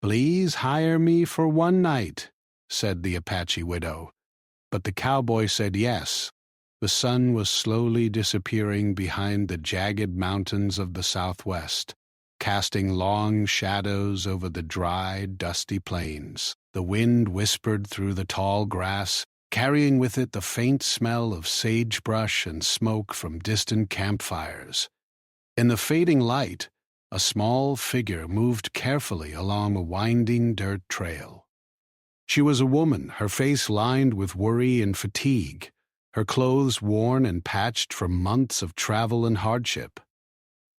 "Please hire me for one night," said the Apache widow. But the cowboy said yes. The sun was slowly disappearing behind the jagged mountains of the southwest, casting long shadows over the dry, dusty plains. The wind whispered through the tall grass, carrying with it the faint smell of sagebrush and smoke from distant campfires. In the fading light, a small figure moved carefully along a winding dirt trail. She was a woman, her face lined with worry and fatigue, her clothes worn and patched from months of travel and hardship.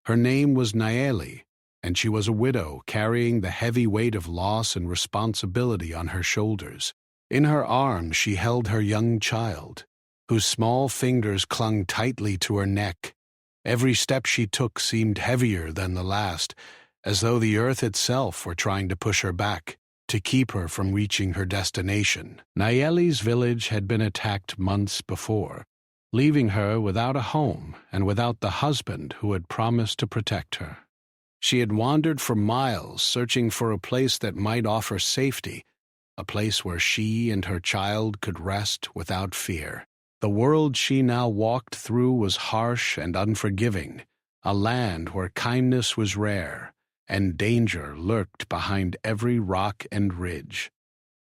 Her name was Nayeli, and she was a widow carrying the heavy weight of loss and responsibility on her shoulders. In her arms she held her young child, whose small fingers clung tightly to her neck. Every step she took seemed heavier than the last, as though the earth itself were trying to push her back, to keep her from reaching her destination. Nayeli's village had been attacked months before, leaving her without a home and without the husband who had promised to protect her. She had wandered for miles, searching for a place that might offer safety, a place where she and her child could rest without fear. The world she now walked through was harsh and unforgiving, a land where kindness was rare, and danger lurked behind every rock and ridge.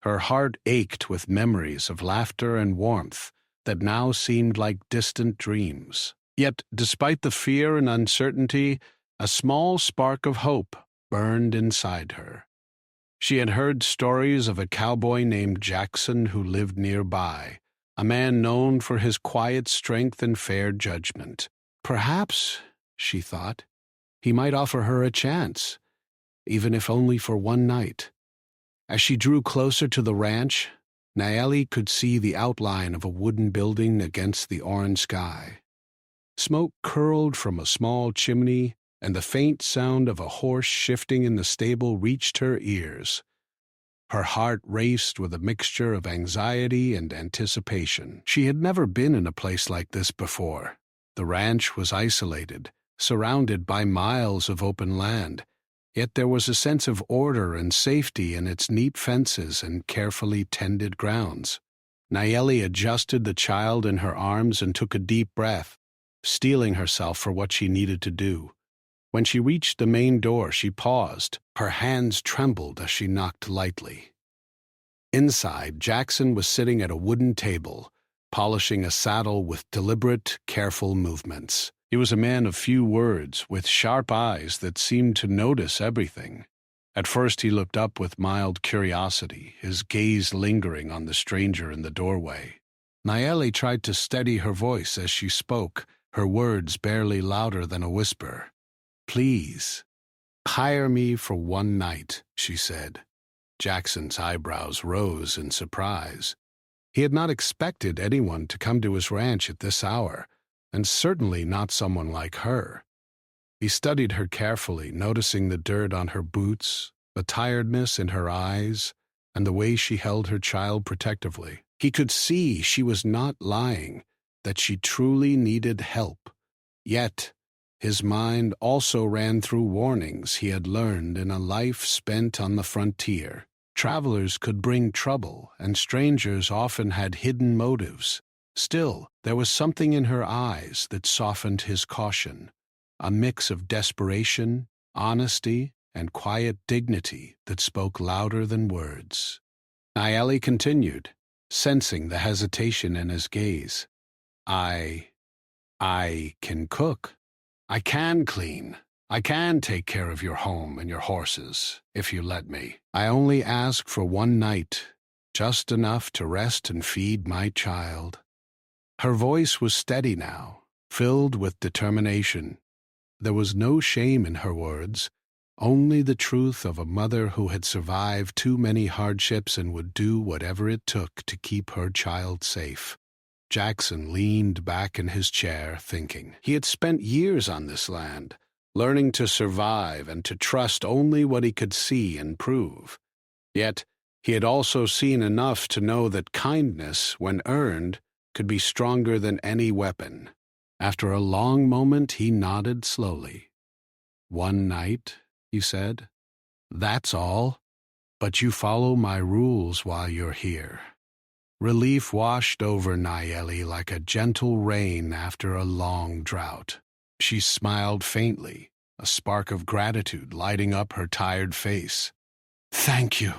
Her heart ached with memories of laughter and warmth that now seemed like distant dreams. Yet, despite the fear and uncertainty, a small spark of hope burned inside her. She had heard stories of a cowboy named Jackson who lived nearby, a man known for his quiet strength and fair judgment. Perhaps, she thought, he might offer her a chance, even if only for one night. As she drew closer to the ranch, Nayeli could see the outline of a wooden building against the orange sky. Smoke curled from a small chimney, and the faint sound of a horse shifting in the stable reached her ears. Her heart raced with a mixture of anxiety and anticipation. She had never been in a place like this before. The ranch was isolated, surrounded by miles of open land, yet there was a sense of order and safety in its neat fences and carefully tended grounds. Nayeli adjusted the child in her arms and took a deep breath, steeling herself for what she needed to do. When she reached the main door, she paused. Her hands trembled as she knocked lightly. Inside, Jackson was sitting at a wooden table, polishing a saddle with deliberate, careful movements. He was a man of few words, with sharp eyes that seemed to notice everything. At first he looked up with mild curiosity, his gaze lingering on the stranger in the doorway. Nayeli tried to steady her voice as she spoke, her words barely louder than a whisper. "Please, hire me for one night," she said. Jackson's eyebrows rose in surprise. He had not expected anyone to come to his ranch at this hour, and certainly not someone like her. He studied her carefully, noticing the dirt on her boots, the tiredness in her eyes, and the way she held her child protectively. He could see she was not lying, that she truly needed help. Yet, his mind also ran through warnings he had learned in a life spent on the frontier. Travelers could bring trouble, and strangers often had hidden motives. Still, there was something in her eyes that softened his caution, a mix of desperation, honesty, and quiet dignity that spoke louder than words. Nayeli continued, sensing the hesitation in his gaze. I can cook. I can clean. I can take care of your home and your horses, if you let me. I only ask for one night, just enough to rest and feed my child." Her voice was steady now, filled with determination. There was no shame in her words, only the truth of a mother who had survived too many hardships and would do whatever it took to keep her child safe. Jackson leaned back in his chair, thinking. He had spent years on this land, learning to survive and to trust only what he could see and prove. Yet, he had also seen enough to know that kindness, when earned, could be stronger than any weapon. After a long moment, he nodded slowly. "One night," he said. "That's all." but you follow my rules while you're here." Relief washed over Nayeli like a gentle rain after a long drought. She smiled faintly, a spark of gratitude lighting up her tired face. "Thank you,"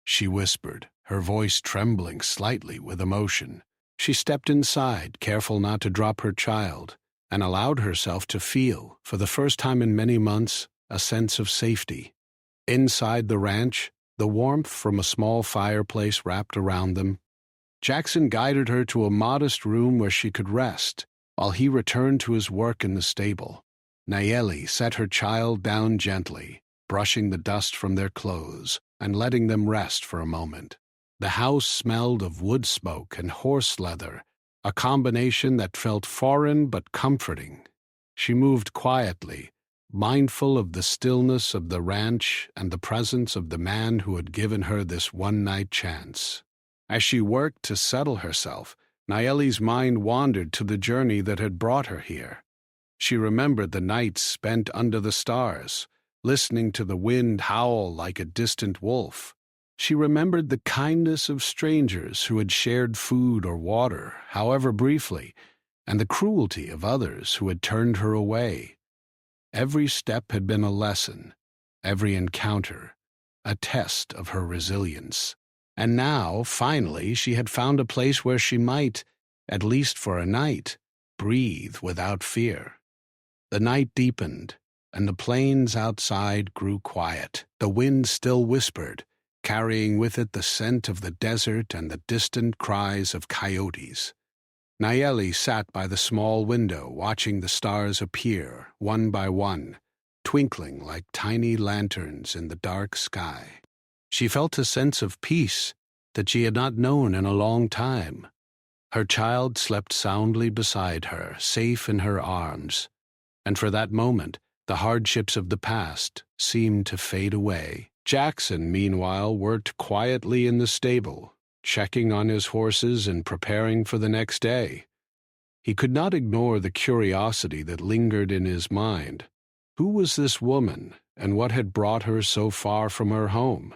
she whispered, her voice trembling slightly with emotion. She stepped inside, careful not to drop her child, and allowed herself to feel, for the first time in many months, a sense of safety. Inside the ranch, the warmth from a small fireplace wrapped around them. Jackson guided her to a modest room where she could rest, while he returned to his work in the stable. Nayeli set her child down gently, brushing the dust from their clothes and letting them rest for a moment. The house smelled of wood smoke and horse leather, a combination that felt foreign but comforting. She moved quietly, mindful of the stillness of the ranch and the presence of the man who had given her this one-night chance. As she worked to settle herself, Nayeli's mind wandered to the journey that had brought her here. She remembered the nights spent under the stars, listening to the wind howl like a distant wolf. She remembered the kindness of strangers who had shared food or water, however briefly, and the cruelty of others who had turned her away. Every step had been a lesson, every encounter a test of her resilience. And now, finally, she had found a place where she might, at least for a night, breathe without fear. The night deepened, and the plains outside grew quiet. The wind still whispered, carrying with it the scent of the desert and the distant cries of coyotes. Nayeli sat by the small window, watching the stars appear, one by one, twinkling like tiny lanterns in the dark sky. She felt a sense of peace that she had not known in a long time. Her child slept soundly beside her, safe in her arms, and for that moment the hardships of the past seemed to fade away. Jackson, meanwhile, worked quietly in the stable, checking on his horses and preparing for the next day. He could not ignore the curiosity that lingered in his mind. Who was this woman, and what had brought her so far from her home?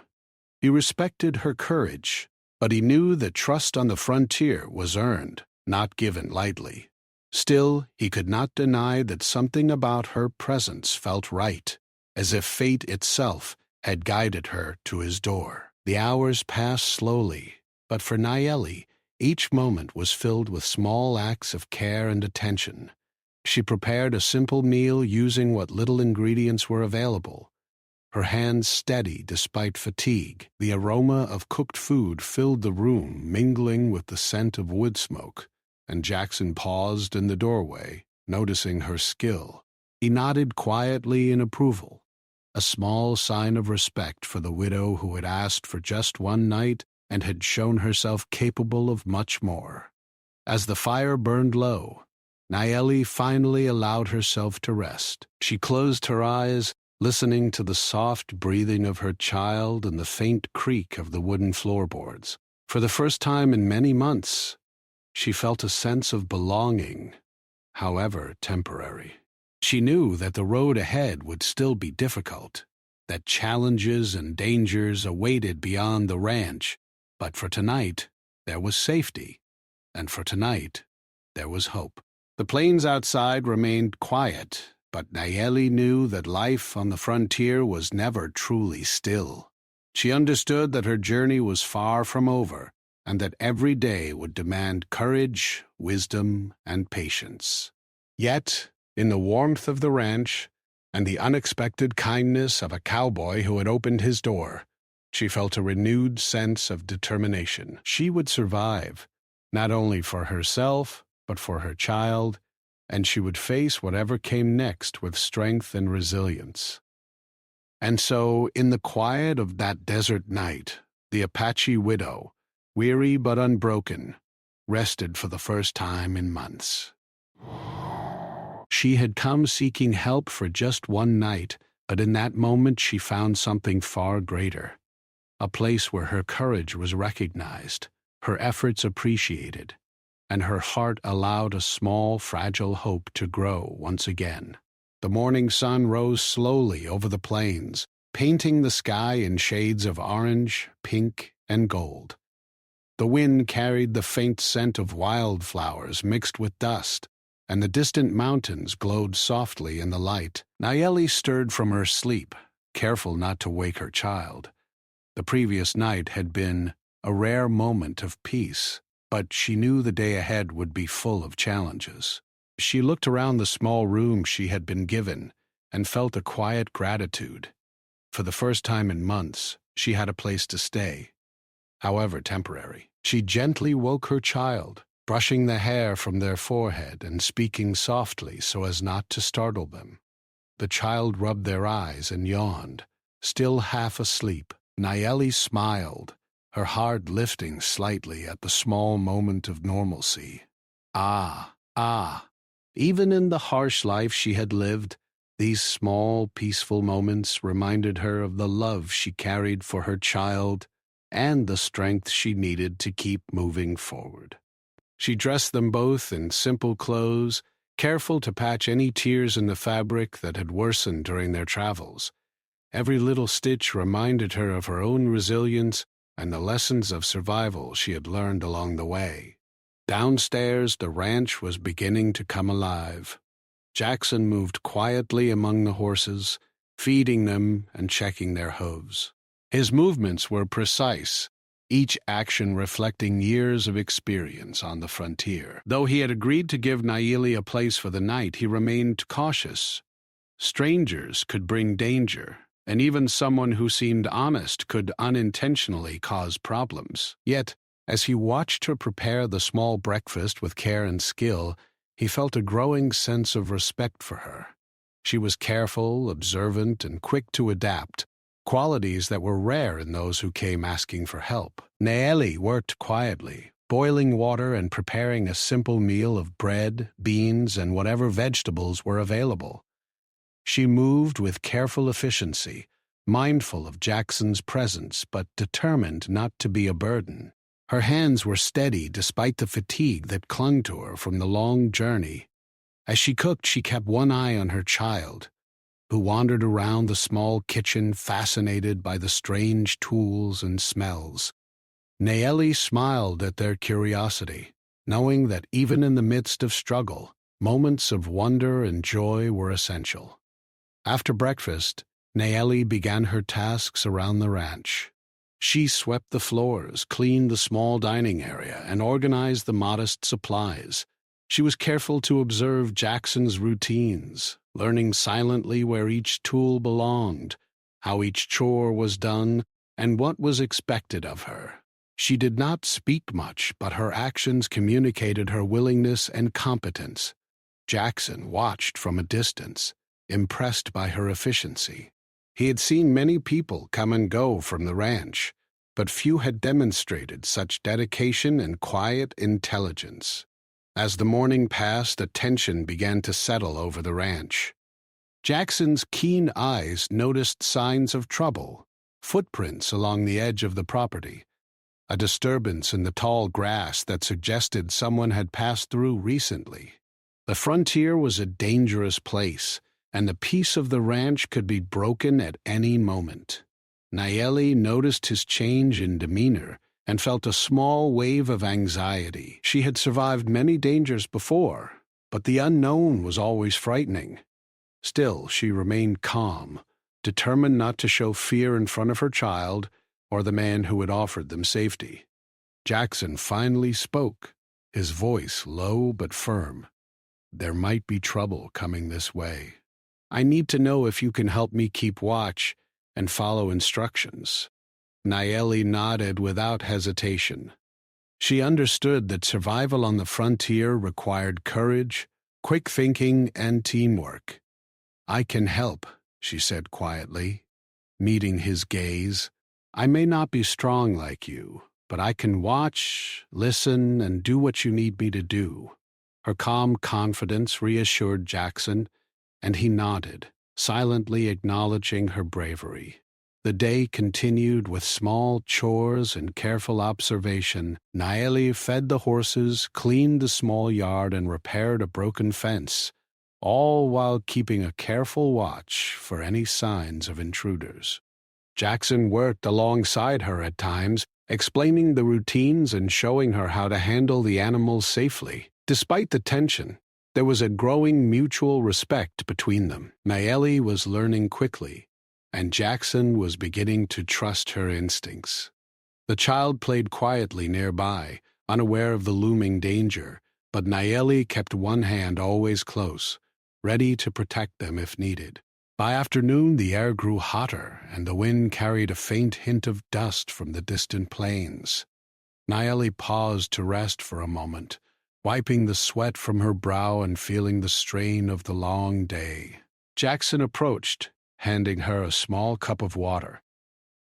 He respected her courage, but he knew that trust on the frontier was earned, not given lightly. Still, he could not deny that something about her presence felt right, as if fate itself had guided her to his door. The hours passed slowly, but for Nayeli, each moment was filled with small acts of care and attention. She prepared a simple meal using what little ingredients were available, her hands steady despite fatigue. The aroma of cooked food filled the room, mingling with the scent of wood smoke, and Jackson paused in the doorway, noticing her skill. He nodded quietly in approval, a small sign of respect for the widow who had asked for just one night and had shown herself capable of much more. As the fire burned low, Nayeli finally allowed herself to rest. She closed her eyes, listening to the soft breathing of her child and the faint creak of the wooden floorboards. For the first time in many months, she felt a sense of belonging, however temporary. She knew that the road ahead would still be difficult, that challenges and dangers awaited beyond the ranch, but for tonight there was safety, and for tonight there was hope. The plains outside remained quiet, but Nayeli knew that life on the frontier was never truly still. She understood that her journey was far from over, and that every day would demand courage, wisdom, and patience. Yet, in the warmth of the ranch, and the unexpected kindness of a cowboy who had opened his door, she felt a renewed sense of determination. She would survive, not only for herself, but for her child, and she would face whatever came next with strength and resilience. And so, in the quiet of that desert night, the Apache widow, weary but unbroken, rested for the first time in months. She had come seeking help for just one night, but in that moment she found something far greater, a place where her courage was recognized, her efforts appreciated, and her heart allowed a small, fragile hope to grow once again. The morning sun rose slowly over the plains, painting the sky in shades of orange, pink, and gold. The wind carried the faint scent of wildflowers mixed with dust, and the distant mountains glowed softly in the light. Nayeli stirred from her sleep, careful not to wake her child. The previous night had been a rare moment of peace, but she knew the day ahead would be full of challenges. She looked around the small room she had been given and felt a quiet gratitude. For the first time in months, she had a place to stay, however temporary. She gently woke her child, brushing the hair from their forehead and speaking softly so as not to startle them. The child rubbed their eyes and yawned, still half asleep. Nayeli smiled, her heart lifting slightly at the small moment of normalcy. Ah. Even in the harsh life she had lived, these small, peaceful moments reminded her of the love she carried for her child and the strength she needed to keep moving forward. She dressed them both in simple clothes, careful to patch any tears in the fabric that had worsened during their travels. Every little stitch reminded her of her own resilience and the lessons of survival she had learned along the way. Downstairs, the ranch was beginning to come alive. Jackson moved quietly among the horses, feeding them and checking their hooves. His movements were precise, each action reflecting years of experience on the frontier. Though he had agreed to give Nayeli a place for the night, he remained cautious. Strangers could bring danger, and even someone who seemed honest could unintentionally cause problems. Yet, as he watched her prepare the small breakfast with care and skill, he felt a growing sense of respect for her. She was careful, observant, and quick to adapt, qualities that were rare in those who came asking for help. Nayeli worked quietly, boiling water and preparing a simple meal of bread, beans, and whatever vegetables were available. She moved with careful efficiency, mindful of Jackson's presence but determined not to be a burden. Her hands were steady despite the fatigue that clung to her from the long journey. As she cooked, she kept one eye on her child, who wandered around the small kitchen fascinated by the strange tools and smells. Nayeli smiled at their curiosity, knowing that even in the midst of struggle, moments of wonder and joy were essential. After breakfast, Nayeli began her tasks around the ranch. She swept the floors, cleaned the small dining area, and organized the modest supplies. She was careful to observe Jackson's routines, learning silently where each tool belonged, how each chore was done, and what was expected of her. She did not speak much, but her actions communicated her willingness and competence. Jackson watched from a distance, impressed by her efficiency. He had seen many people come and go from the ranch, but few had demonstrated such dedication and quiet intelligence. As the morning passed, a tension began to settle over the ranch. Jackson's keen eyes noticed signs of trouble, footprints along the edge of the property, a disturbance in the tall grass that suggested someone had passed through recently. The frontier was a dangerous place, and the peace of the ranch could be broken at any moment. Nayeli noticed his change in demeanor and felt a small wave of anxiety. She had survived many dangers before, but the unknown was always frightening. Still, she remained calm, determined not to show fear in front of her child or the man who had offered them safety. Jackson finally spoke, his voice low but firm. "There might be trouble coming this way. I need to know if you can help me keep watch and follow instructions." Nayeli nodded without hesitation. She understood that survival on the frontier required courage, quick thinking, and teamwork. "I can help," she said quietly, meeting his gaze. "I may not be strong like you, but I can watch, listen, and do what you need me to do." Her calm confidence reassured Jackson, and he nodded, silently acknowledging her bravery. The day continued with small chores and careful observation. Nayeli fed the horses, cleaned the small yard, and repaired a broken fence, all while keeping a careful watch for any signs of intruders. Jackson worked alongside her at times, explaining the routines and showing her how to handle the animals safely. Despite the tension, there was a growing mutual respect between them. Nayeli was learning quickly, and Jackson was beginning to trust her instincts. The child played quietly nearby, unaware of the looming danger, but Nayeli kept one hand always close, ready to protect them if needed. By afternoon, the air grew hotter, and the wind carried a faint hint of dust from the distant plains. Nayeli paused to rest for a moment, wiping the sweat from her brow and feeling the strain of the long day. Jackson approached, handing her a small cup of water.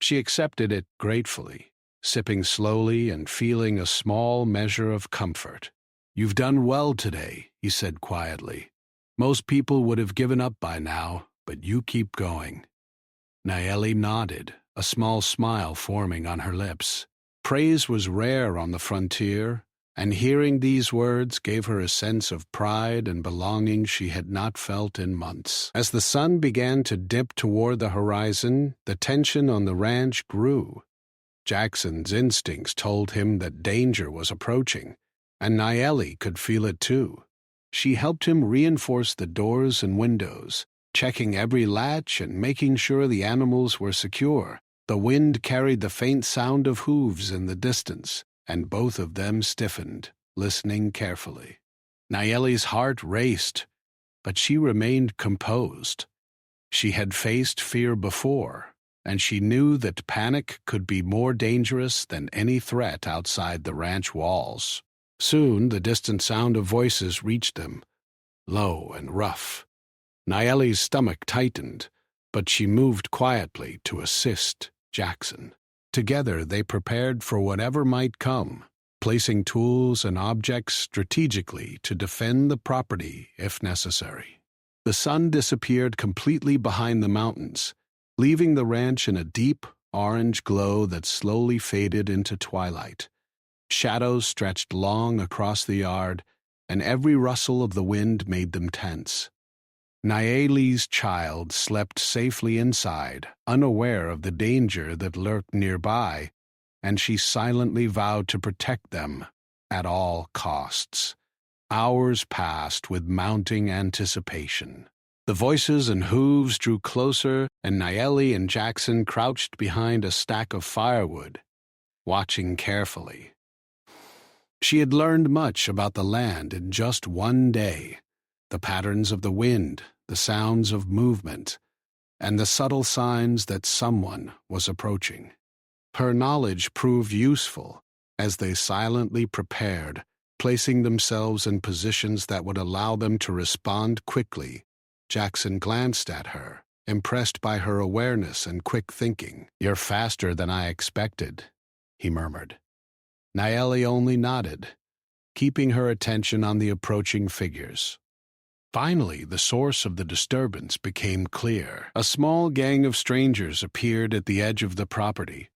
She accepted it gratefully, sipping slowly and feeling a small measure of comfort. "You've done well today," he said quietly. "Most people would have given up by now, but you keep going." Nayeli nodded, a small smile forming on her lips. Praise was rare on the frontier, and hearing these words gave her a sense of pride and belonging she had not felt in months. As the sun began to dip toward the horizon, the tension on the ranch grew. Jackson's instincts told him that danger was approaching, and Nayeli could feel it too. She helped him reinforce the doors and windows, checking every latch and making sure the animals were secure. The wind carried the faint sound of hooves in the distance, and both of them stiffened, listening carefully. Nayeli's heart raced, but she remained composed. She had faced fear before, and she knew that panic could be more dangerous than any threat outside the ranch walls. Soon the distant sound of voices reached them, low and rough. Nayeli's stomach tightened, but she moved quietly to assist Jackson. Together they prepared for whatever might come, placing tools and objects strategically to defend the property if necessary. The sun disappeared completely behind the mountains, leaving the ranch in a deep orange glow that slowly faded into twilight. Shadows stretched long across the yard, and every rustle of the wind made them tense. Nayeli's child slept safely inside, unaware of the danger that lurked nearby, and she silently vowed to protect them at all costs. Hours passed with mounting anticipation. The voices and hooves drew closer, and Nayeli and Jackson crouched behind a stack of firewood, watching carefully. She had learned much about the land in just one day. The patterns of the wind, the sounds of movement, and the subtle signs that someone was approaching. Her knowledge proved useful as they silently prepared, placing themselves in positions that would allow them to respond quickly. Jackson glanced at her, impressed by her awareness and quick thinking. "You're faster than I expected," he murmured. Nayeli only nodded, keeping her attention on the approaching figures. Finally, the source of the disturbance became clear. A small gang of strangers appeared at the edge of the property,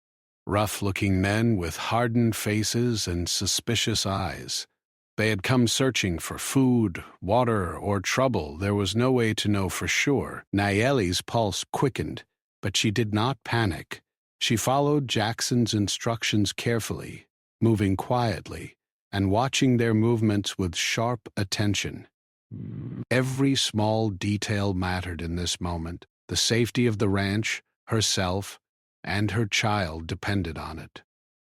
rough-looking men with hardened faces and suspicious eyes. They had come searching for food, water, or trouble. There was no way to know for sure. Nayeli's pulse quickened, but she did not panic. She followed Jackson's instructions carefully, moving quietly and watching their movements with sharp attention. Every small detail mattered in this moment. The safety of the ranch, herself, and her child depended on it.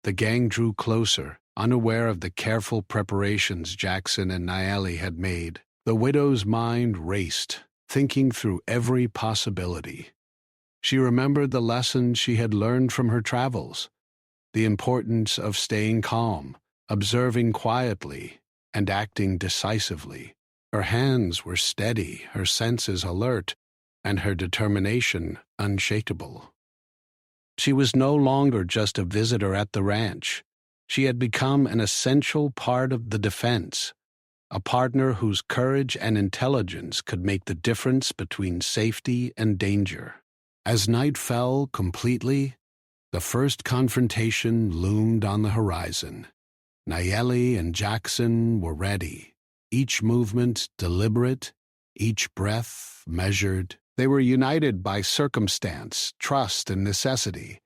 The gang drew closer, unaware of the careful preparations Jackson and Nayeli had made. The widow's mind raced, thinking through every possibility. She remembered the lessons she had learned from her travels, the importance of staying calm, observing quietly, and acting decisively. Her hands were steady, her senses alert, and her determination unshakable. She was no longer just a visitor at the ranch. She had become an essential part of the defense, a partner whose courage and intelligence could make the difference between safety and danger. As night fell completely, the first confrontation loomed on the horizon. Nayeli and Jackson were ready, each movement deliberate each breath measured. They were united by circumstance, trust, and necessity,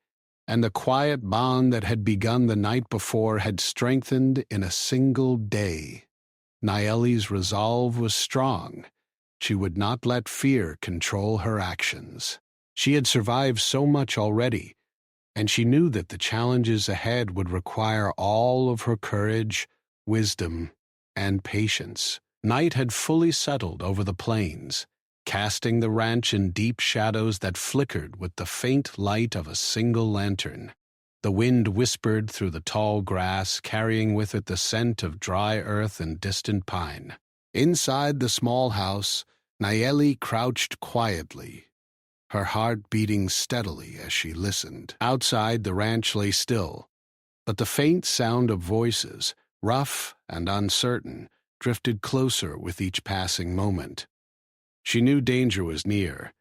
and the quiet bond that had begun the night before had strengthened in a single day. Naeli's resolve was strong. She would not let fear control her actions. She had survived so much already, and she knew that the challenges ahead would require all of her courage, wisdom, and patience. Night had fully settled over the plains, casting the ranch in deep shadows that flickered with the faint light of a single lantern. The wind whispered through the tall grass, carrying with it the scent of dry earth and distant pine. Inside the small house, Naeli crouched quietly, her heart beating steadily as she listened. Outside, the ranch lay still, but the faint sound of voices, rough and uncertain, drifted closer with each passing moment. She knew danger was near,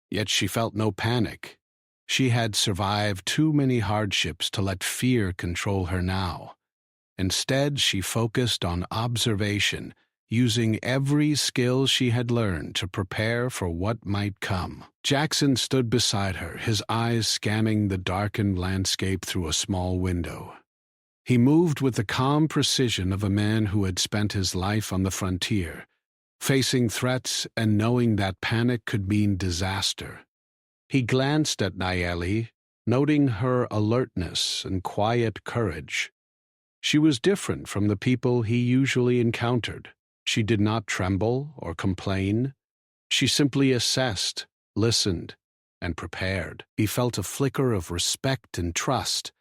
yet she felt no panic. She had survived too many hardships to let fear control her now. Instead, she focused on observation, using every skill she had learned to prepare for what might come. Jackson stood beside her, his eyes scanning the darkened landscape through a small window. He moved with the calm precision of a man who had spent his life on the frontier, facing threats and knowing that panic could mean disaster. He glanced at Naeli, noting her alertness and quiet courage. She was different from the people he usually encountered. She did not tremble or complain. She simply assessed, listened, and prepared. He felt a flicker of respect and trust,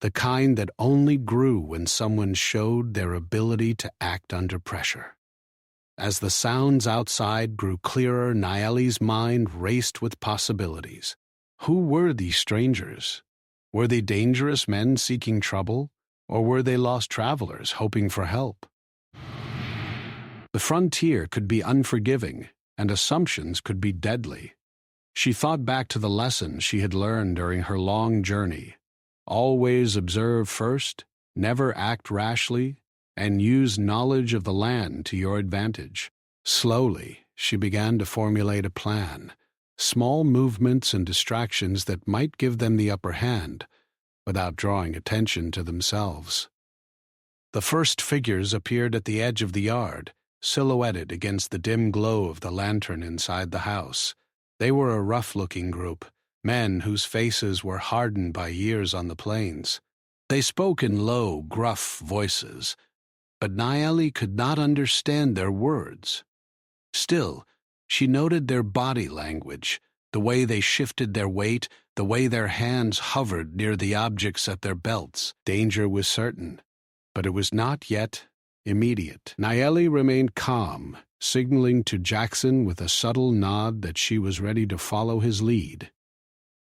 the kind that only grew when someone showed their ability to act under pressure. As the sounds outside grew clearer, Naeli's mind raced with possibilities. Who were these strangers? Were they dangerous men seeking trouble, or were they lost travelers hoping for help? The frontier could be unforgiving, and assumptions could be deadly. She thought back to the lessons she had learned during her long journey. Always observe first, never act rashly, and use knowledge of the land to your advantage. Slowly, she began to formulate a plan, small movements and distractions that might give them the upper hand, without drawing attention to themselves. The first figures appeared at the edge of the yard, silhouetted against the dim glow of the lantern inside the house. They were a rough-looking group, men whose faces were hardened by years on the plains. They spoke in low, gruff voices, but Naeli could not understand their words. Still, she noted their body language, the way they shifted their weight, the way their hands hovered near the objects at their belts. Danger was certain, but it was not yet immediate. Naeli remained calm, signaling to Jackson with a subtle nod that she was ready to follow his lead.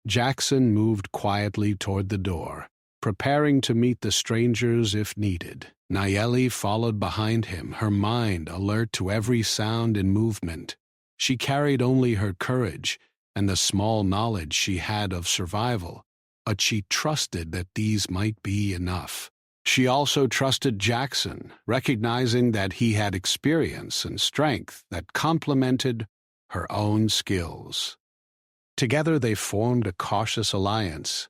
Jackson moved quietly toward the door, preparing to meet the strangers if needed. Naeli followed behind him, her mind alert to every sound and movement. She carried only her courage and the small knowledge she had of survival, but she trusted that these might be enough. She also trusted Jackson, recognizing that he had experience and strength that complemented her own skills. Together they formed a cautious alliance.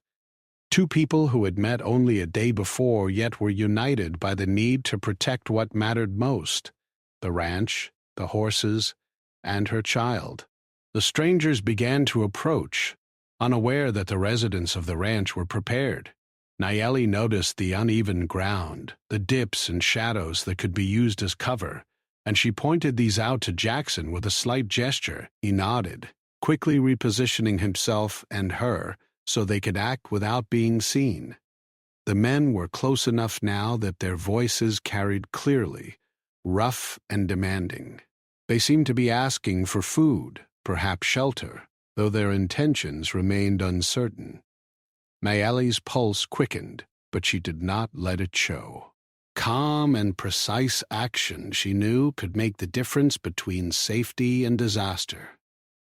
Two people who had met only a day before yet were united by the need to protect what mattered most: the ranch, the horses, and her child. The strangers began to approach, unaware that the residents of the ranch were prepared. Naeli noticed the uneven ground, the dips and shadows that could be used as cover, and she pointed these out to Jackson with a slight gesture. He nodded, quickly repositioning himself and her so they could act without being seen. The men were close enough now that their voices carried clearly, rough and demanding. They seemed to be asking for food, perhaps shelter, though their intentions remained uncertain. Naeli's pulse quickened, but she did not let it show. Calm and precise action, she knew, could make the difference between safety and disaster.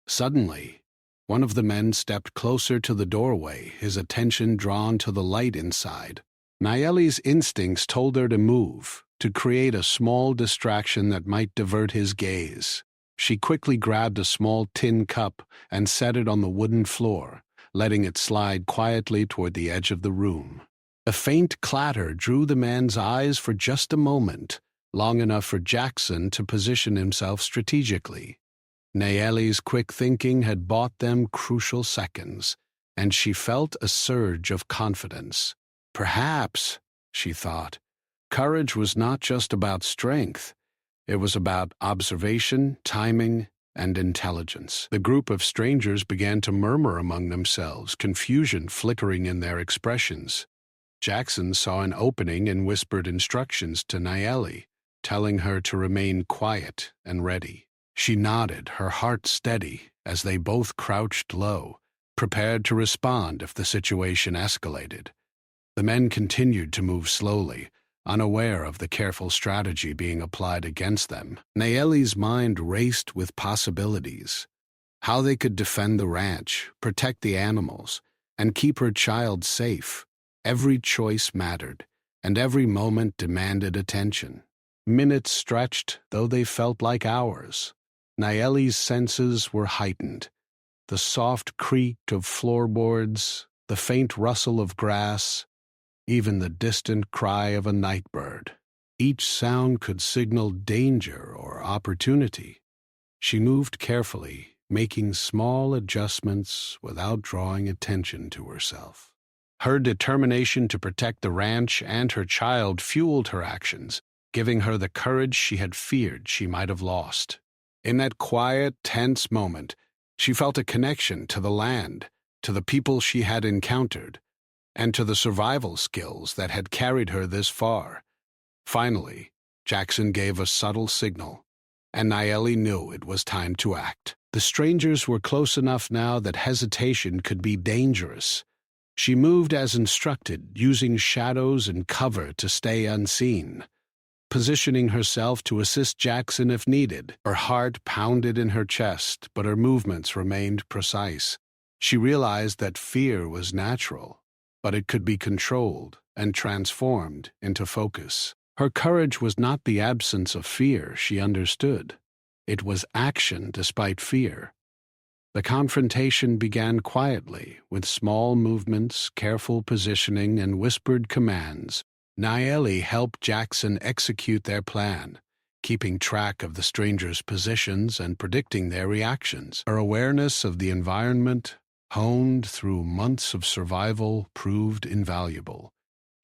Suddenly, one of the men stepped closer to the doorway, his attention drawn to the light inside. Naeli's instincts told her to move, to create a small distraction that might divert his gaze. She quickly grabbed a small tin cup and set it on the wooden floor, letting it slide quietly toward the edge of the room. A faint clatter drew the man's eyes for just a moment, long enough for Jackson to position himself strategically. Nayeli's quick thinking had bought them crucial seconds, and she felt a surge of confidence. Perhaps, she thought, courage was not just about strength. It was about observation, timing, and intelligence. The group of strangers began to murmur among themselves, confusion flickering in their expressions. Jackson saw an opening and whispered instructions to Nayeli, telling her to remain quiet and ready. She nodded, her heart steady, as they both crouched low, prepared to respond if the situation escalated. The men continued to move slowly, unaware of the careful strategy being applied against them. Nayeli's mind raced with possibilities. How they could defend the ranch, protect the animals, and keep her child safe. Every choice mattered, and every moment demanded attention. Minutes stretched, though they felt like hours. Nayeli's senses were heightened. The soft creak of floorboards, the faint rustle of grass, even the distant cry of a night bird. Each sound could signal danger or opportunity. She moved carefully, making small adjustments without drawing attention to herself. Her determination to protect the ranch and her child fueled her actions, giving her the courage she had feared she might have lost. In that quiet, tense moment, she felt a connection to the land, to the people she had encountered, and to the survival skills that had carried her this far. Finally, Jackson gave a subtle signal, and Nayeli knew it was time to act. The strangers were close enough now that hesitation could be dangerous. She moved as instructed, using shadows and cover to stay unseen, positioning herself to assist Jackson if needed. Her heart pounded in her chest, but her movements remained precise. She realized that fear was natural, but it could be controlled and transformed into focus. Her courage was not the absence of fear, she understood. It was action despite fear. The confrontation began quietly, with small movements, careful positioning, and whispered commands. Nayeli helped Jackson execute their plan, keeping track of the strangers' positions and predicting their reactions. Her awareness of the environment, honed through months of survival, proved invaluable.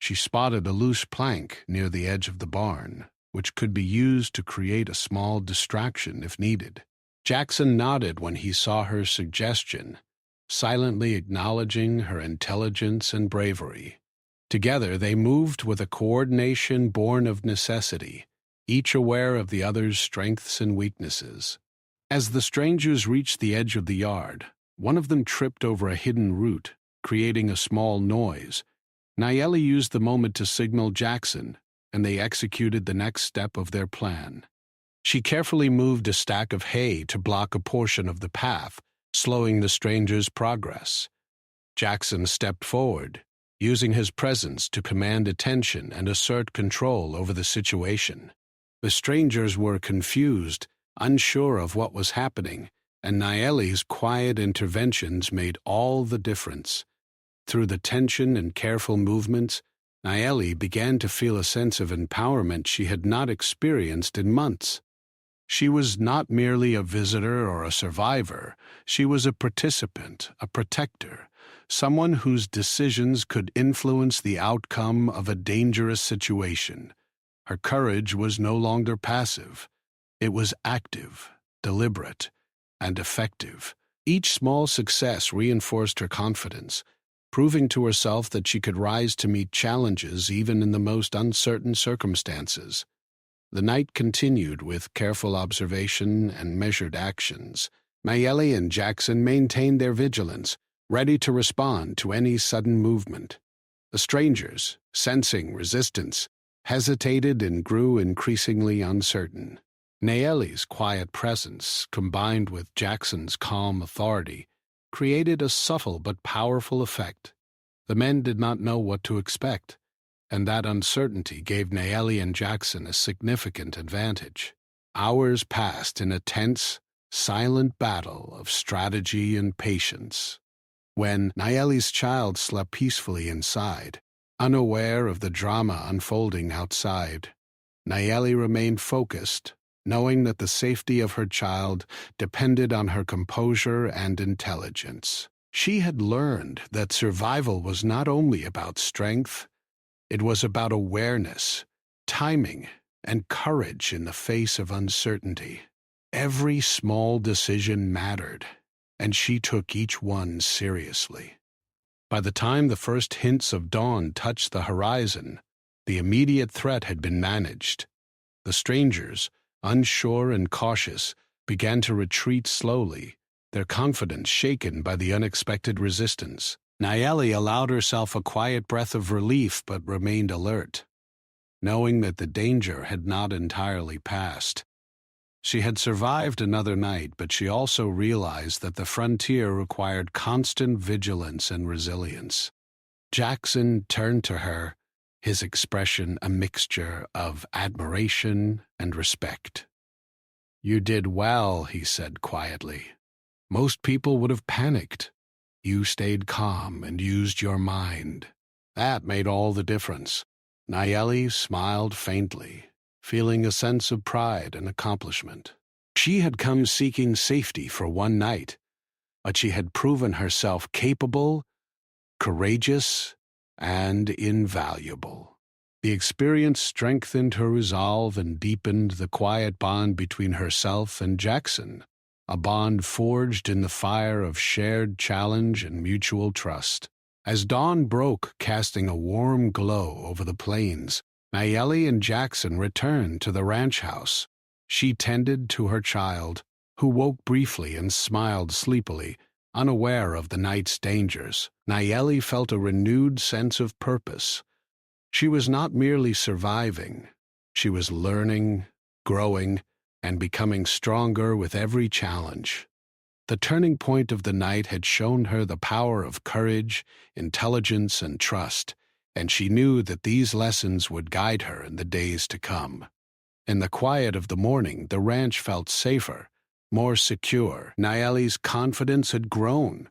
She spotted a loose plank near the edge of the barn, which could be used to create a small distraction if needed. Jackson nodded when he saw her suggestion, silently acknowledging her intelligence and bravery. Together they moved with a coordination born of necessity, each aware of the other's strengths and weaknesses. As the strangers reached the edge of the yard, one of them tripped over a hidden root, creating a small noise. Nayeli used the moment to signal Jackson, and they executed the next step of their plan. She carefully moved a stack of hay to block a portion of the path, slowing the strangers' progress. Jackson stepped forward, using his presence to command attention and assert control over the situation. The strangers were confused, unsure of what was happening, and Nayeli's quiet interventions made all the difference. Through the tension and careful movements, Nayeli began to feel a sense of empowerment she had not experienced in months. She was not merely a visitor or a survivor. She was a participant, a protector, someone whose decisions could influence the outcome of a dangerous situation. Her courage was no longer passive. It was active, deliberate, and effective. Each small success reinforced her confidence, proving to herself that she could rise to meet challenges even in the most uncertain circumstances. The night continued with careful observation and measured actions. Nayeli and Jackson maintained their vigilance, ready to respond to any sudden movement. The strangers, sensing resistance, hesitated and grew increasingly uncertain. Nayeli's quiet presence, combined with Jackson's calm authority, created a subtle but powerful effect. The men did not know what to expect, and that uncertainty gave Nayeli and Jackson a significant advantage. Hours passed in a tense, silent battle of strategy and patience. When Nayeli's child slept peacefully inside, unaware of the drama unfolding outside, Nayeli remained focused, knowing that the safety of her child depended on her composure and intelligence. She had learned that survival was not only about strength, it was about awareness, timing, and courage in the face of uncertainty. Every small decision mattered, and she took each one seriously. By the time the first hints of dawn touched the horizon, the immediate threat had been managed. The strangers, unsure and cautious, began to retreat slowly, their confidence shaken by the unexpected resistance. Nayeli allowed herself a quiet breath of relief but remained alert, knowing that the danger had not entirely passed. She had survived another night, but she also realized that the frontier required constant vigilance and resilience. Jackson turned to her, his expression a mixture of admiration and respect. "You did well," he said quietly. "Most people would have panicked. You stayed calm and used your mind. That made all the difference." Nayeli smiled faintly, feeling a sense of pride and accomplishment. She had come seeking safety for one night, but she had proven herself capable, courageous, and invaluable. The experience strengthened her resolve and deepened the quiet bond between herself and Jackson, a bond forged in the fire of shared challenge and mutual trust. As dawn broke, casting a warm glow over the plains, Nayeli and Jackson returned to the ranch house. She tended to her child, who woke briefly and smiled sleepily, unaware of the night's dangers. Nayeli felt a renewed sense of purpose. She was not merely surviving. She was learning, growing, and becoming stronger with every challenge. The turning point of the night had shown her the power of courage, intelligence, and trust, and she knew that these lessons would guide her in the days to come. In the quiet of the morning, the ranch felt safer, more secure. Nayeli's confidence had grown,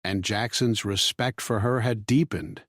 and Jackson's respect for her had deepened.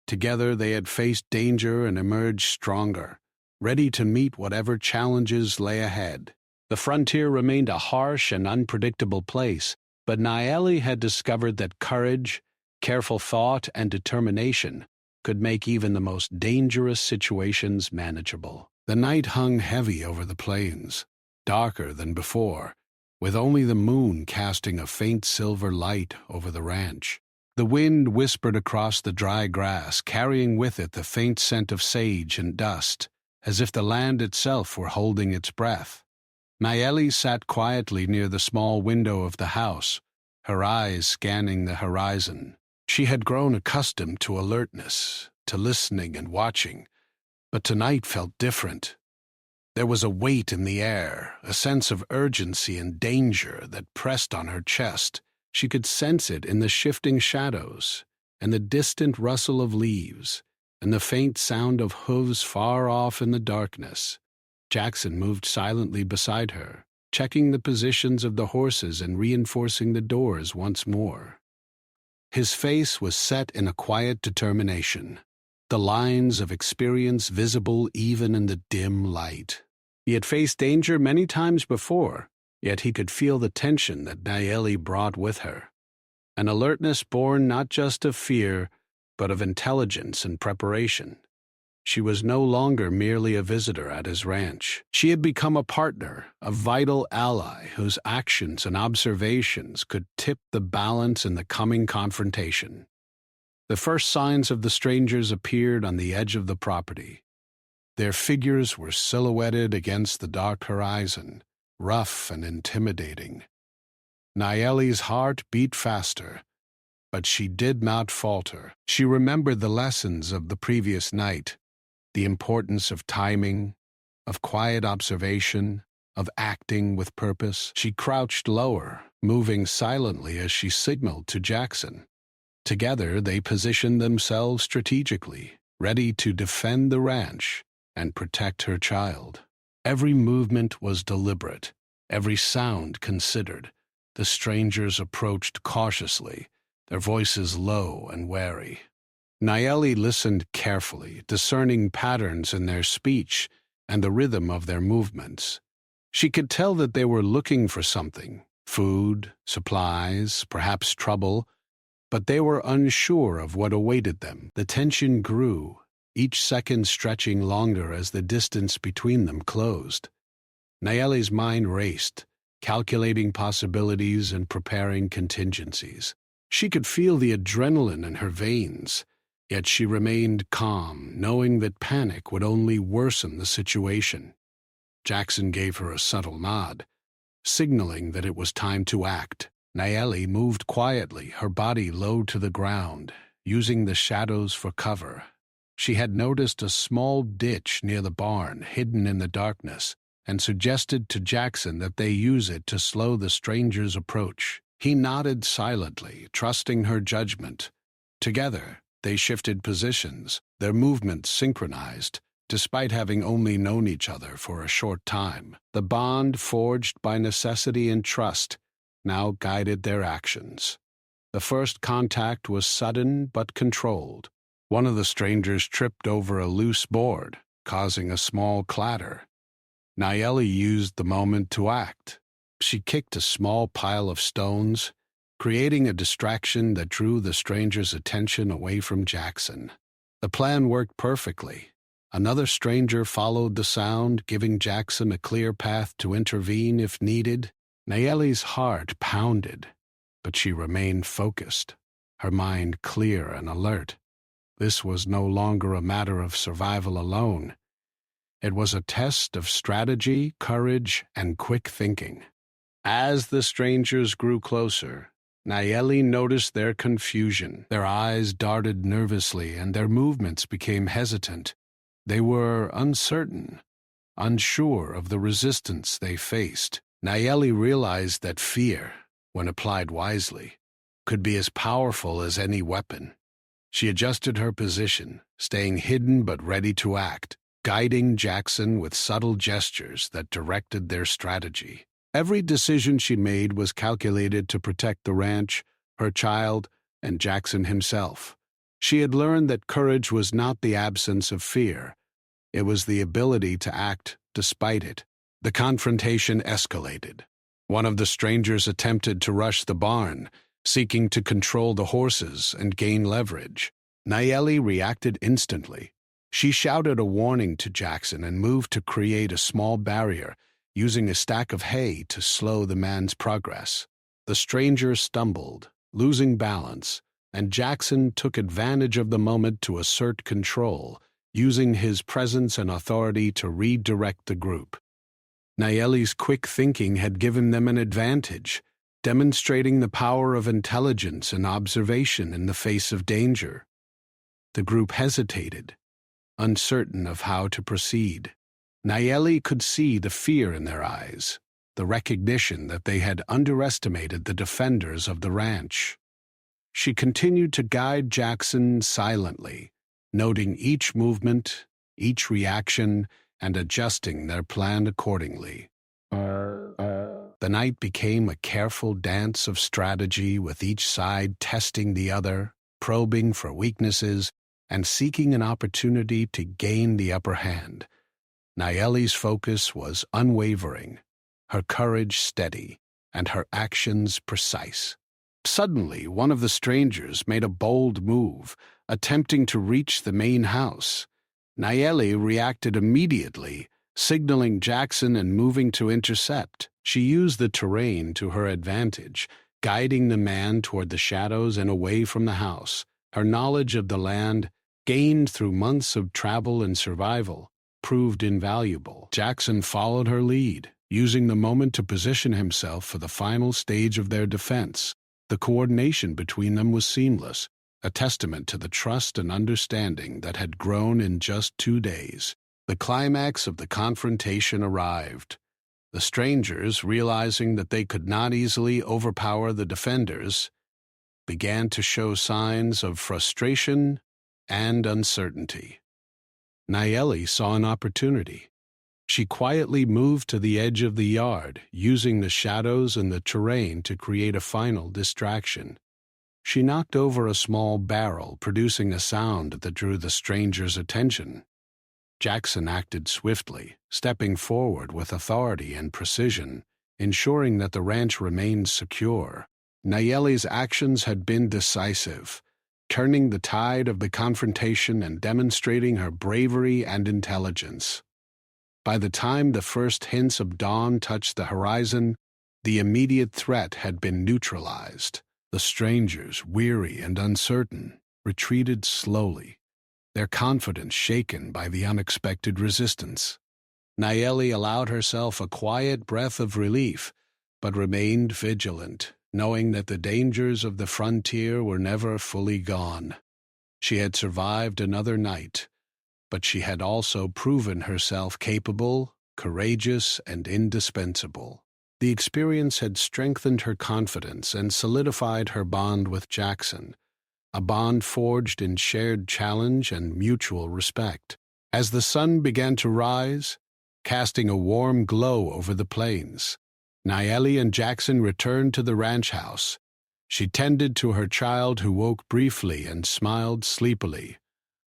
Together they had faced danger and emerged stronger, ready to meet whatever challenges lay ahead. The frontier remained a harsh and unpredictable place, but Nayeli had discovered that courage, careful thought, and determination could make even the most dangerous situations manageable. The night hung heavy over the plains, darker than before, with only the moon casting a faint silver light over the ranch. The wind whispered across the dry grass, carrying with it the faint scent of sage and dust, as if the land itself were holding its breath. Nayeli sat quietly near the small window of the house, her eyes scanning the horizon. She had grown accustomed to alertness, to listening and watching, but tonight felt different. There was a weight in the air, a sense of urgency and danger that pressed on her chest. She could sense it in the shifting shadows, and the distant rustle of leaves, and the faint sound of hooves far off in the darkness. Jackson moved silently beside her, checking the positions of the horses and reinforcing the doors once more. His face was set in a quiet determination, the lines of experience visible even in the dim light. He had faced danger many times before, yet he could feel the tension that Nayeli brought with her, an alertness born not just of fear, but of intelligence and preparation. She was no longer merely a visitor at his ranch. She had become a partner, a vital ally whose actions and observations could tip the balance in the coming confrontation. The first signs of the strangers appeared on the edge of the property. Their figures were silhouetted against the dark horizon, rough and intimidating. Nayeli's heart beat faster, but she did not falter. She remembered the lessons of the previous night, the importance of timing, of quiet observation, of acting with purpose. She crouched lower, moving silently as she signaled to Jackson. Together they positioned themselves strategically, ready to defend the ranch and protect her child. Every movement was deliberate, every sound considered. The strangers approached cautiously, their voices low and wary. Nayeli listened carefully, discerning patterns in their speech and the rhythm of their movements. She could tell that they were looking for something, food, supplies, perhaps trouble, but they were unsure of what awaited them. The tension grew, each second stretching longer as the distance between them closed. Nayeli's mind raced, calculating possibilities and preparing contingencies. She could feel the adrenaline in her veins, yet she remained calm, knowing that panic would only worsen the situation. Jackson gave her a subtle nod, signaling that it was time to act. Nayeli moved quietly, her body low to the ground, using the shadows for cover. She had noticed a small ditch near the barn, hidden in the darkness, and suggested to Jackson that they use it to slow the stranger's approach. He nodded silently, trusting her judgment. Together, they shifted positions, their movements synchronized, despite having only known each other for a short time. The bond forged by necessity and trust now guided their actions. The first contact was sudden but controlled. One of the strangers tripped over a loose board, causing a small clatter. Nayeli used the moment to act. She kicked a small pile of stones, creating a distraction that drew the stranger's attention away from Jackson. The plan worked perfectly. Another stranger followed the sound, giving Jackson a clear path to intervene if needed. Nayeli's heart pounded, but she remained focused, her mind clear and alert. This was no longer a matter of survival alone. It was a test of strategy, courage, and quick thinking. As the strangers grew closer, Nayeli noticed their confusion. Their eyes darted nervously, and their movements became hesitant. They were uncertain, unsure of the resistance they faced. Nayeli realized that fear, when applied wisely, could be as powerful as any weapon. She adjusted her position, staying hidden but ready to act, guiding Jackson with subtle gestures that directed their strategy. Every decision she made was calculated to protect the ranch, her child, and Jackson himself. She had learned that courage was not the absence of fear. It was the ability to act despite it. The confrontation escalated. One of the strangers attempted to rush the barn, seeking to control the horses and gain leverage. Nayeli reacted instantly. She shouted a warning to Jackson and moved to create a small barrier, using a stack of hay to slow the man's progress. The stranger stumbled, losing balance, and Jackson took advantage of the moment to assert control, using his presence and authority to redirect the group. Nayeli's quick thinking had given them an advantage, demonstrating the power of intelligence and observation in the face of danger. The group hesitated, uncertain of how to proceed. Nayeli could see the fear in their eyes, the recognition that they had underestimated the defenders of the ranch. She continued to guide Jackson silently, noting each movement, each reaction, and adjusting their plan accordingly. The night became a careful dance of strategy, with each side testing the other, probing for weaknesses, and seeking an opportunity to gain the upper hand. Nayeli's focus was unwavering, her courage steady, and her actions precise. Suddenly, one of the strangers made a bold move, attempting to reach the main house. Nayeli reacted immediately, signaling Jackson and moving to intercept. She used the terrain to her advantage, guiding the man toward the shadows and away from the house. Her knowledge of the land, gained through months of travel and survival, proved invaluable. Jackson followed her lead, using the moment to position himself for the final stage of their defense. The coordination between them was seamless, a testament to the trust and understanding that had grown in just 2 days. The climax of the confrontation arrived. The strangers, realizing that they could not easily overpower the defenders, began to show signs of frustration and uncertainty. Nayeli saw an opportunity. She quietly moved to the edge of the yard, using the shadows and the terrain to create a final distraction. She knocked over a small barrel, producing a sound that drew the stranger's attention. Jackson acted swiftly, stepping forward with authority and precision, ensuring that the ranch remained secure. Nayeli's actions had been decisive, turning the tide of the confrontation and demonstrating her bravery and intelligence. By the time the first hints of dawn touched the horizon, the immediate threat had been neutralized. The strangers, weary and uncertain, retreated slowly, their confidence shaken by the unexpected resistance. Nayeli allowed herself a quiet breath of relief, but remained vigilant, knowing that the dangers of the frontier were never fully gone. She had survived another night, but she had also proven herself capable, courageous, and indispensable. The experience had strengthened her confidence and solidified her bond with Jackson, a bond forged in shared challenge and mutual respect. As the sun began to rise, casting a warm glow over the plains, Nayeli and Jackson returned to the ranch house. She tended to her child, who woke briefly and smiled sleepily,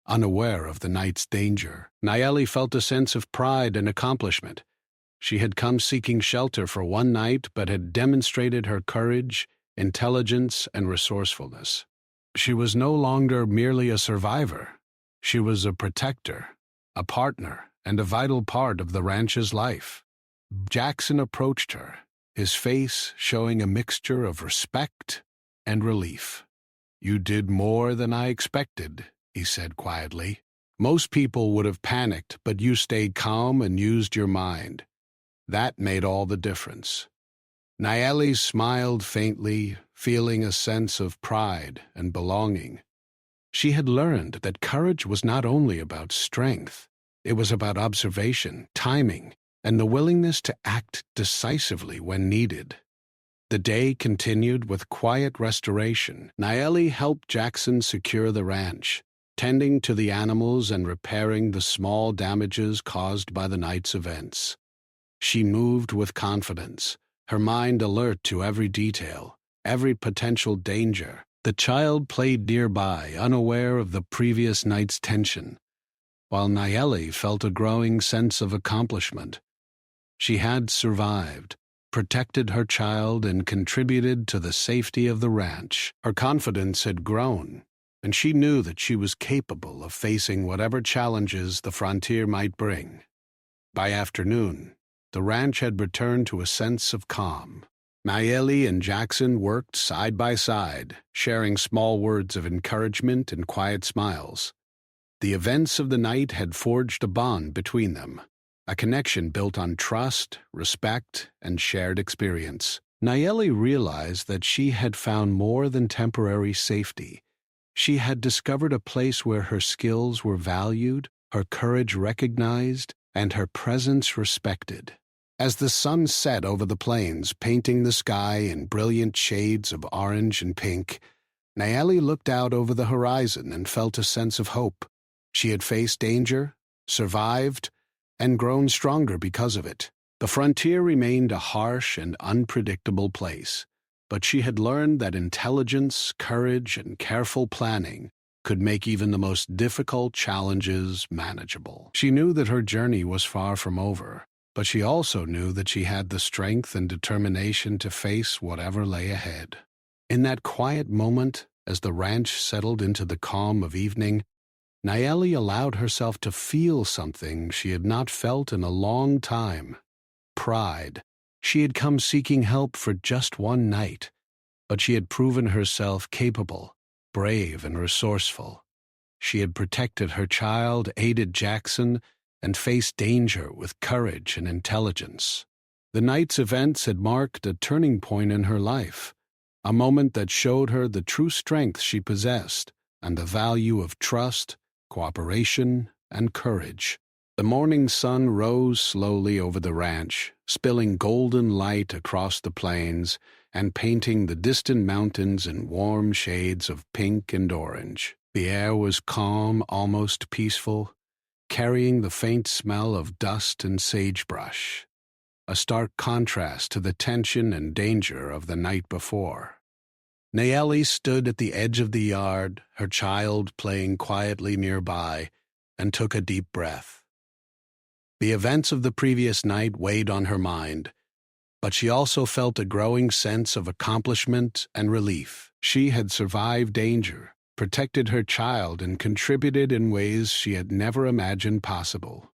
unaware of the night's danger. Nayeli felt a sense of pride and accomplishment. She had come seeking shelter for one night, but had demonstrated her courage, intelligence, and resourcefulness. She was no longer merely a survivor. She was a protector, a partner, and a vital part of the ranch's life. Jackson approached her, his face showing a mixture of respect and relief. "You did more than I expected," he said quietly. "Most people would have panicked, but you stayed calm and used your mind. That made all the difference." Nayeli smiled faintly, feeling a sense of pride and belonging. She had learned that courage was not only about strength, it was about observation, timing, and the willingness to act decisively when needed. The day continued with quiet restoration. Nayeli helped Jackson secure the ranch, tending to the animals and repairing the small damages caused by the night's events. She moved with confidence, her mind alert to every detail, every potential danger. The child played nearby, unaware of the previous night's tension, while Nayeli felt a growing sense of accomplishment. She had survived, protected her child, and contributed to the safety of the ranch. Her confidence had grown, and she knew that she was capable of facing whatever challenges the frontier might bring. By afternoon, the ranch had returned to a sense of calm. Nayeli and Jackson worked side by side, sharing small words of encouragement and quiet smiles. The events of the night had forged a bond between them, a connection built on trust, respect, and shared experience. Nayeli realized that she had found more than temporary safety. She had discovered a place where her skills were valued, her courage recognized, and her presence respected. As the sun set over the plains, painting the sky in brilliant shades of orange and pink, Nayeli looked out over the horizon and felt a sense of hope. She had faced danger, survived, and grown stronger because of it. The frontier remained a harsh and unpredictable place, but she had learned that intelligence, courage, and careful planning could make even the most difficult challenges manageable. She knew that her journey was far from over, but she also knew that she had the strength and determination to face whatever lay ahead. In that quiet moment, as the ranch settled into the calm of evening, Nayeli allowed herself to feel something she had not felt in a long time: pride. She had come seeking help for just one night, but she had proven herself capable, brave, and resourceful. She had protected her child, aided Jackson, and faced danger with courage and intelligence. The night's events had marked a turning point in her life, a moment that showed her the true strength she possessed and the value of trust, cooperation, and courage. The morning sun rose slowly over the ranch, spilling golden light across the plains and painting the distant mountains in warm shades of pink and orange. The air was calm, almost peaceful, carrying the faint smell of dust and sagebrush, a stark contrast to the tension and danger of the night before. Nayeli stood at the edge of the yard, her child playing quietly nearby, and took a deep breath. The events of the previous night weighed on her mind, but she also felt a growing sense of accomplishment and relief. She had survived danger, protected her child, and contributed in ways she had never imagined possible.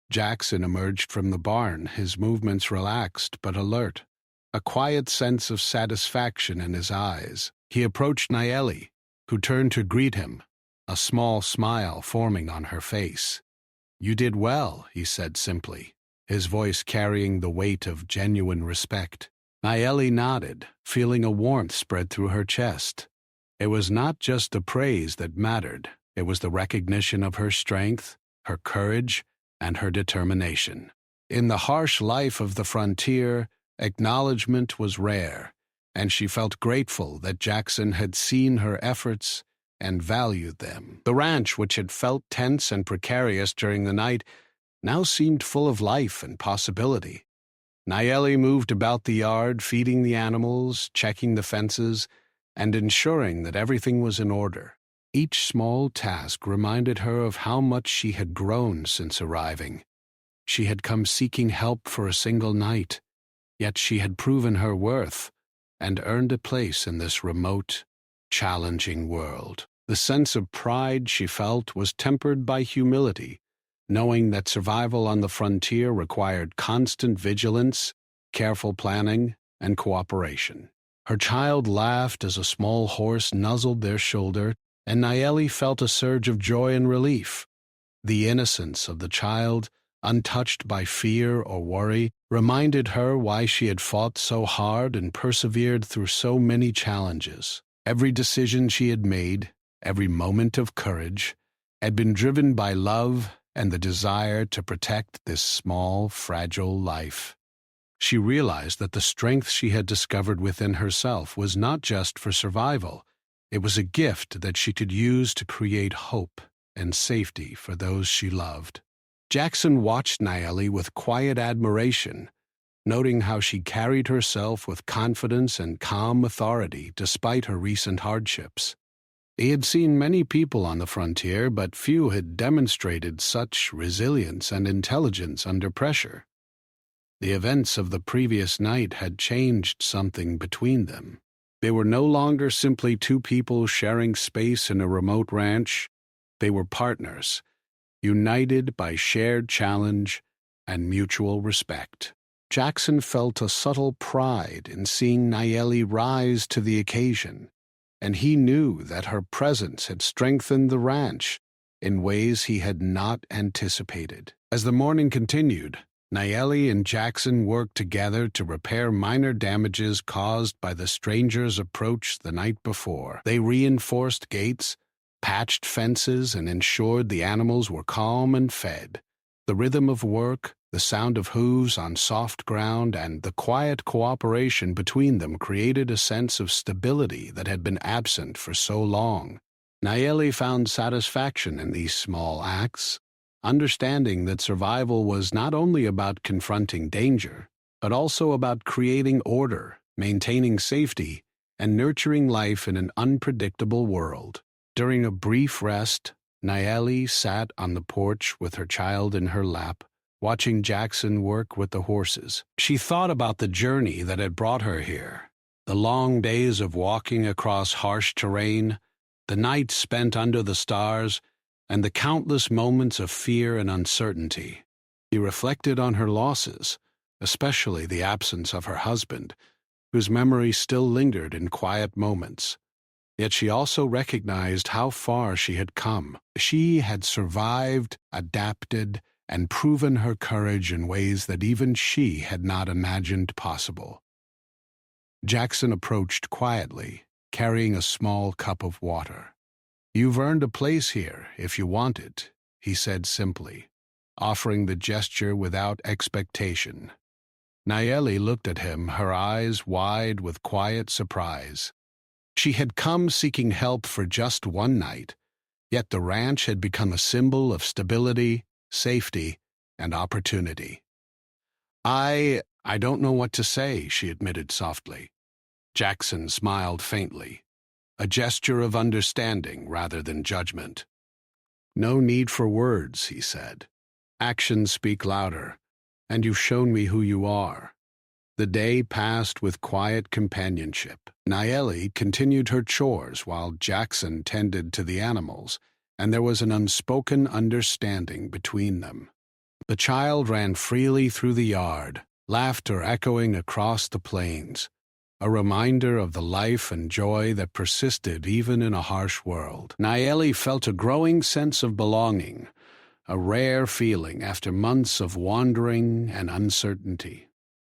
Jackson emerged from the barn, his movements relaxed but alert, a quiet sense of satisfaction in his eyes. He approached Nayeli, who turned to greet him, a small smile forming on her face. "You did well," he said simply, his voice carrying the weight of genuine respect. Nayeli nodded, feeling a warmth spread through her chest. It was not just the praise that mattered, it was the recognition of her strength, her courage, and her determination. In the harsh life of the frontier, acknowledgement was rare, and she felt grateful that Jackson had seen her efforts and valued them. The ranch, which had felt tense and precarious during the night, now seemed full of life and possibility. Nayeli moved about the yard, feeding the animals, checking the fences, and ensuring that everything was in order. Each small task reminded her of how much she had grown since arriving. She had come seeking help for a single night, yet she had proven her worth and earned a place in this remote, challenging world. The sense of pride she felt was tempered by humility, knowing that survival on the frontier required constant vigilance, careful planning, and cooperation. Her child laughed as a small horse nuzzled their shoulder, and Nayeli felt a surge of joy and relief. The innocence of the child, untouched by fear or worry, reminded her why she had fought so hard and persevered through so many challenges. Every decision she had made, every moment of courage, had been driven by love and the desire to protect this small, fragile life. She realized that the strength she had discovered within herself was not just for survival. It was a gift that she could use to create hope and safety for those she loved. Jackson watched Nayeli with quiet admiration, noting how she carried herself with confidence and calm authority despite her recent hardships. He had seen many people on the frontier, but few had demonstrated such resilience and intelligence under pressure. The events of the previous night had changed something between them. They were no longer simply two people sharing space in a remote ranch. They were partners, united by shared challenge and mutual respect. Jackson felt a subtle pride in seeing Nayeli rise to the occasion, and he knew that her presence had strengthened the ranch in ways he had not anticipated. As the morning continued, Nayeli and Jackson worked together to repair minor damages caused by the stranger's approach the night before. They reinforced gates, patched fences, and ensured the animals were calm and fed. The rhythm of work, the sound of hooves on soft ground, and the quiet cooperation between them created a sense of stability that had been absent for so long. Nayeli found satisfaction in these small acts, understanding that survival was not only about confronting danger, but also about creating order, maintaining safety, and nurturing life in an unpredictable world. During a brief rest, Nayeli sat on the porch with her child in her lap, watching Jackson work with the horses. She thought about the journey that had brought her here, the long days of walking across harsh terrain, the nights spent under the stars, and the countless moments of fear and uncertainty. She reflected on her losses, especially the absence of her husband, whose memory still lingered in quiet moments. Yet she also recognized how far she had come. She had survived, adapted, and proven her courage in ways that even she had not imagined possible. Jackson approached quietly, carrying a small cup of water. "You've earned a place here, if you want it," he said simply, offering the gesture without expectation. Nayeli looked at him, her eyes wide with quiet surprise. She had come seeking help for just one night, yet the ranch had become a symbol of stability, safety, and opportunity. I don't know what to say, she admitted softly. Jackson smiled faintly, a gesture of understanding rather than judgment. No need for words, he said. Actions speak louder, and you've shown me who you are. The day passed with quiet companionship. Nayeli continued her chores while Jackson tended to the animals, and there was an unspoken understanding between them. The child ran freely through the yard, laughter echoing across the plains, a reminder of the life and joy that persisted even in a harsh world. Nayeli felt a growing sense of belonging, a rare feeling after months of wandering and uncertainty.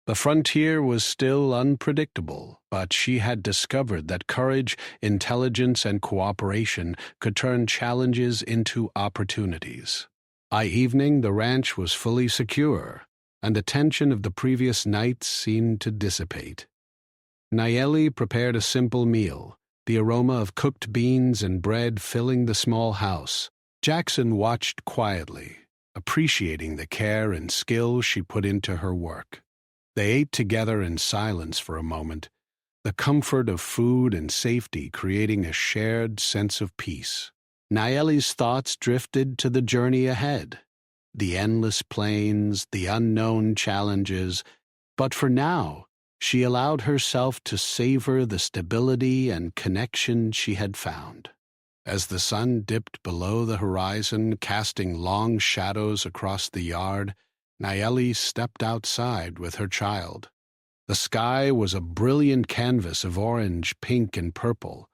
The frontier was still unpredictable, but she had discovered that courage, intelligence, and cooperation could turn challenges into opportunities. By evening, the ranch was fully secure, and the tension of the previous night seemed to dissipate. Nayeli prepared a simple meal, the aroma of cooked beans and bread filling the small house. Jackson watched quietly, appreciating the care and skill she put into her work. They ate together in silence for a moment, the comfort of food and safety creating a shared sense of peace. Nayeli's thoughts drifted to the journey ahead, the endless plains, the unknown challenges, but for now, she allowed herself to savor the stability and connection she had found. As the sun dipped below the horizon, casting long shadows across the yard, Nayeli stepped outside with her child. The sky was a brilliant canvas of orange, pink, and purple,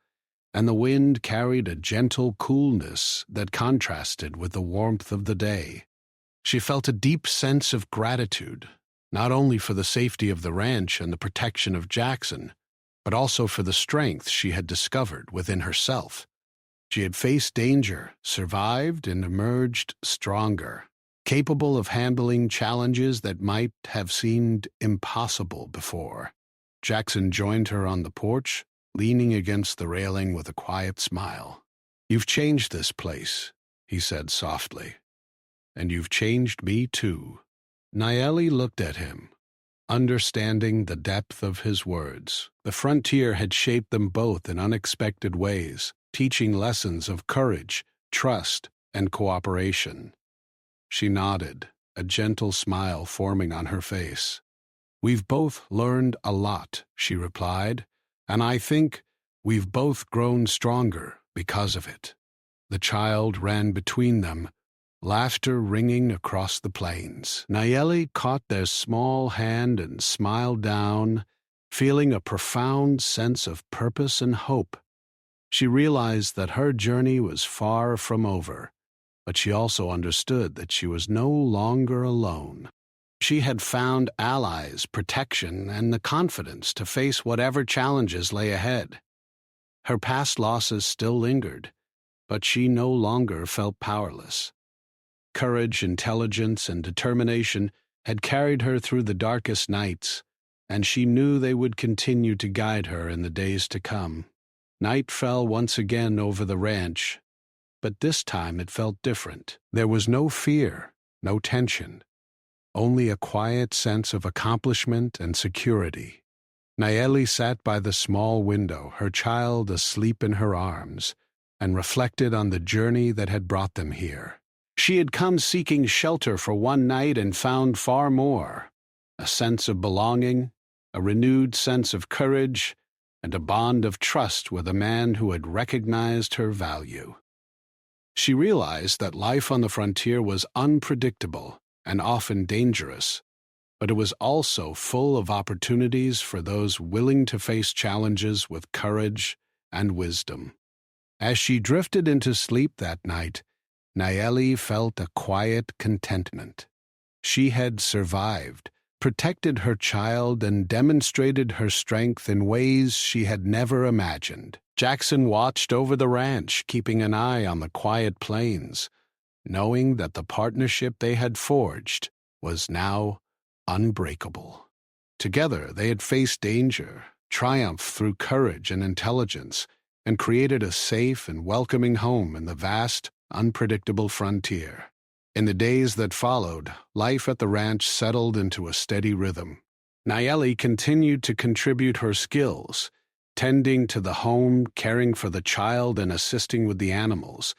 and the wind carried a gentle coolness that contrasted with the warmth of the day. She felt a deep sense of gratitude, not only for the safety of the ranch and the protection of Jackson, but also for the strength she had discovered within herself. She had faced danger, survived, and emerged stronger, capable of handling challenges that might have seemed impossible before. Jackson joined her on the porch, leaning against the railing with a quiet smile. "You've changed this place," he said softly. "And you've changed me too." Nayeli looked at him, understanding the depth of his words. The frontier had shaped them both in unexpected ways, teaching lessons of courage, trust, and cooperation. She nodded, a gentle smile forming on her face. "We've both learned a lot," she replied, "and I think we've both grown stronger because of it." The child ran between them, laughter ringing across the plains. Nayeli caught their small hand and smiled down, feeling a profound sense of purpose and hope. She realized that her journey was far from over, but she also understood that she was no longer alone. She had found allies, protection, and the confidence to face whatever challenges lay ahead. Her past losses still lingered, but she no longer felt powerless. Courage, intelligence, and determination had carried her through the darkest nights, and she knew they would continue to guide her in the days to come. Night fell once again over the ranch, but this time it felt different. There was no fear, no tension, only a quiet sense of accomplishment and security. Nayeli sat by the small window, her child asleep in her arms, and reflected on the journey that had brought them here. She had come seeking shelter for one night and found far more: a sense of belonging, a renewed sense of courage, and a bond of trust with a man who had recognized her value. She realized that life on the frontier was unpredictable and often dangerous, but it was also full of opportunities for those willing to face challenges with courage and wisdom. As she drifted into sleep that night, Nayeli felt a quiet contentment. She had survived, protected her child, and demonstrated her strength in ways she had never imagined. Jackson watched over the ranch, keeping an eye on the quiet plains, knowing that the partnership they had forged was now unbreakable. Together, they had faced danger, triumphed through courage and intelligence, and created a safe and welcoming home in the vast, unpredictable frontier. In the days that followed, life at the ranch settled into a steady rhythm. Nayeli continued to contribute her skills, tending to the home, caring for the child, and assisting with the animals.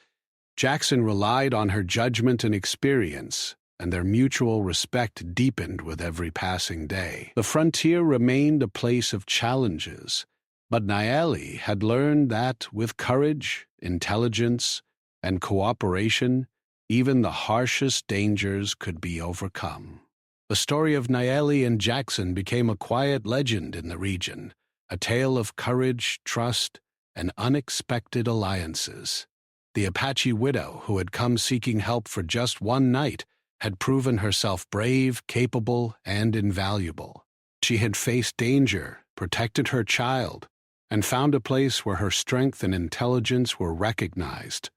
Jackson relied on her judgment and experience, and their mutual respect deepened with every passing day. The frontier remained a place of challenges, but Nayeli had learned that with courage, intelligence, and cooperation, even the harshest dangers could be overcome. The story of Nayeli and Jackson became a quiet legend in the region, a tale of courage, trust, and unexpected alliances. The Apache widow, who had come seeking help for just one night, had proven herself brave, capable, and invaluable. She had faced danger, protected her child, and found a place where her strength and intelligence were recognized.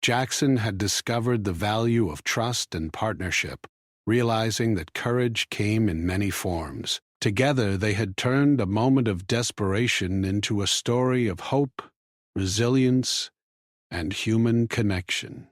Jackson had discovered the value of trust and partnership, realizing that courage came in many forms. Together, they had turned a moment of desperation into a story of hope, resilience, and human connection.